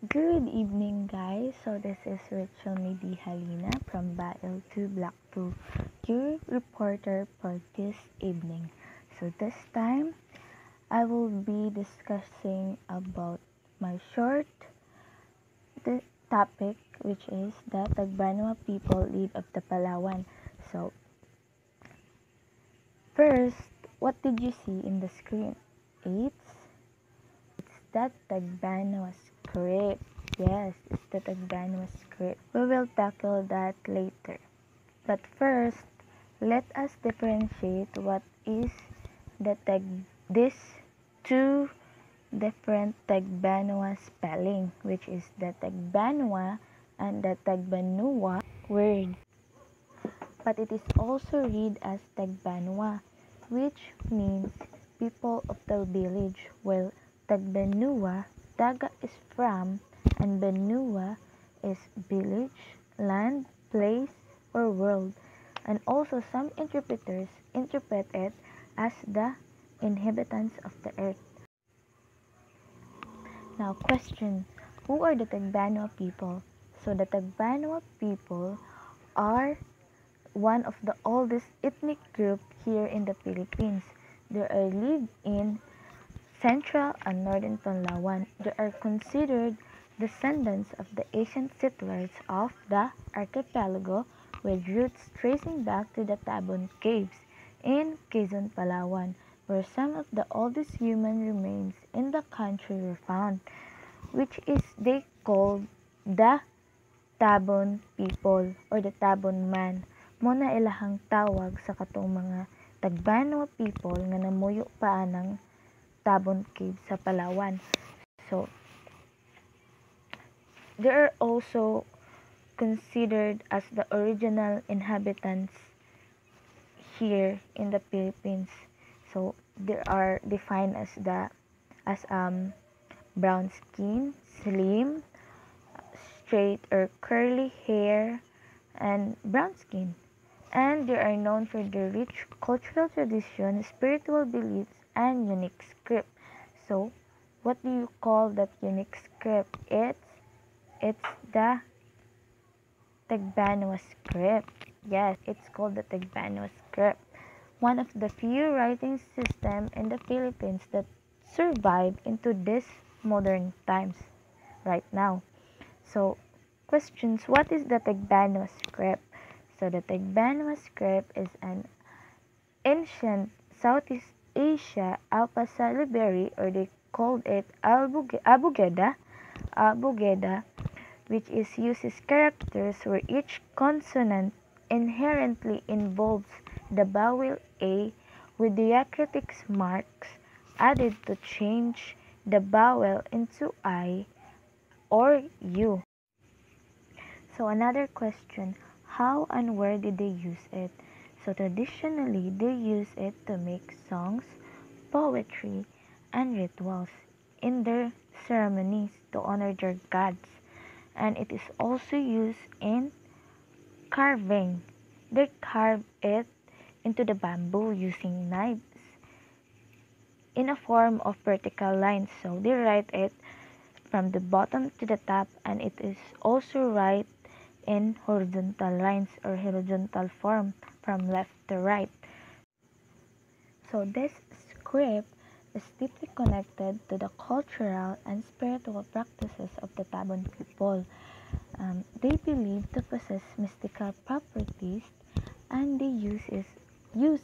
Good evening, guys. So this is Rachel Midi Halina from Bail 2 Block 2, your reporter for this evening. So this time, I will be discussing about my short topic, which is the Tagbanwa people lead of the Palawan. So first, what did you see in the screen? It's that Tagbanwa script. Yes, it's the Tagbanwa script. We will tackle that later. But first, let us differentiate what is these two different Tagbanwa spelling, which is the Tagbanwa and the Tagbanua word. But it is also read as Tagbanwa, which means people of the village, while Tagbanua, Taga is from, and Banua is village, land, place, or world. And also some interpreters interpret it as the inhabitants of the earth. Now question, who are the Tagbanwa people? So the Tagbanwa people are one of the oldest ethnic group here in the Philippines. They are live in central and northern Palawan. They are considered descendants of the ancient settlers of the archipelago with roots tracing back to the Tabon Caves in Quezon, Palawan, where some of the oldest human remains in the country were found, which is they called the Tabon people or the Tabon man. Muna ilahang tawag sa katong mga Tagbanwa people nga namuyo pa ng Tabon Cave sa Palawan. So, they are also considered as the original inhabitants here in the Philippines. So, they are defined as brown skin, slim, straight or curly hair, and brown skin. And they are known for their rich cultural tradition, spiritual beliefs, and unique script. So, what do you call that unique script? It's the Tagbanwa script. Yes, it's called the Tagbanwa script. One of the few writing systems in the Philippines that survived into this modern times right now. So, questions, what is the Tagbanwa script? So, the Tagbanwa script is an ancient Southeast Asia alpha-syllabary, or they called it Abugeda, which is uses characters where each consonant inherently involves the vowel A with diacritics marks added to change the vowel into I or U. So another question, how and where did they use it? So traditionally, they use it to make songs, poetry, and rituals in their ceremonies to honor their gods. And it is also used in carving. They carve it into the bamboo using knives in a form of vertical lines. So they write it from the bottom to the top, and it is also write in horizontal lines or horizontal form from left to right. So this script is deeply connected to the cultural and spiritual practices of the Tabon people. They believe to possess mystical properties, and they use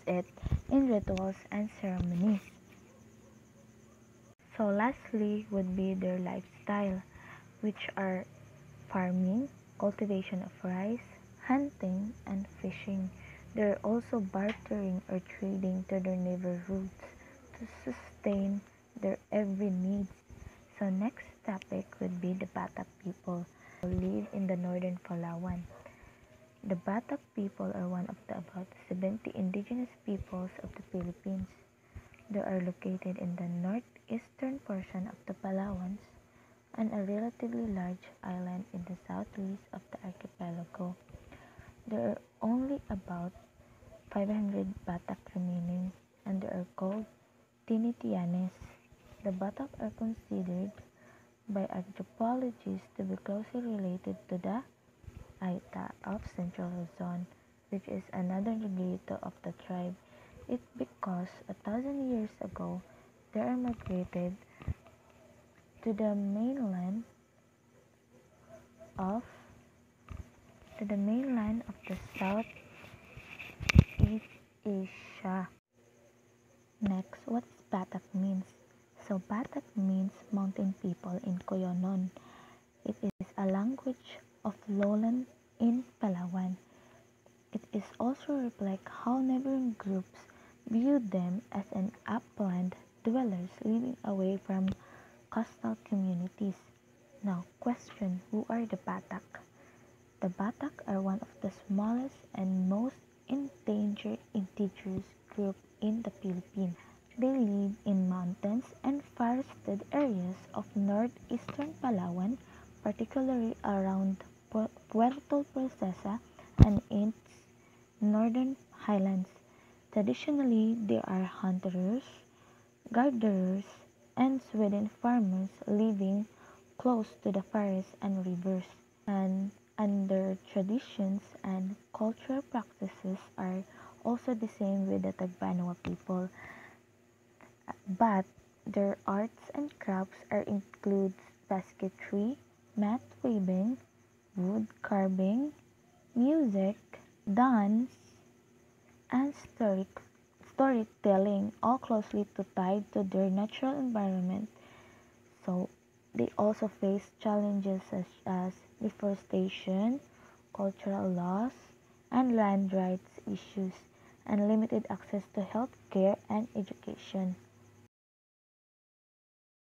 it in rituals and ceremonies. So lastly would be their lifestyle, which are farming, cultivation of rice, hunting, and fishing. They are also bartering or trading to their neighborhoods to sustain their every needs. So next topic would be the Batak people who live in the northern Palawan. The Batak people are one of the about 70 indigenous peoples of the Philippines. They are located in the northeastern portion of the Palawans and a relatively large island in the southeast of the archipelago. There are only about 500 Batak remaining, and they are called Tinitianes. The Batak are considered by anthropologists to be closely related to the Aita of Central Luzon, which is another Negrito of the tribe. It because 1,000 years ago they are migrated to the of mainland of the Southeast Asia. Next, what is Batak means? So Batak means mountain people in Coyonon. It is a language of lowland in Palawan. It is also reflect how neighboring groups viewed them as an upland dwellers living away from coastal communities. Now question, who are the Batak? The Batak are one of the smallest and most endangered indigenous group in the Philippines. They live in mountains and forested areas of northeastern Palawan, particularly around Puerto Princesa and its northern highlands. Traditionally, they are hunters, gatherers, and Sweden farmers living close to the forests and rivers. And their traditions and cultural practices are also the same with the Tagbanwa people, but their arts and crafts are includes basketry, mat weaving, wood carving, music, dance, and storytelling, all closely tied to their natural environment. So they also face challenges such as deforestation, cultural loss, and land rights issues, and limited access to health care and education.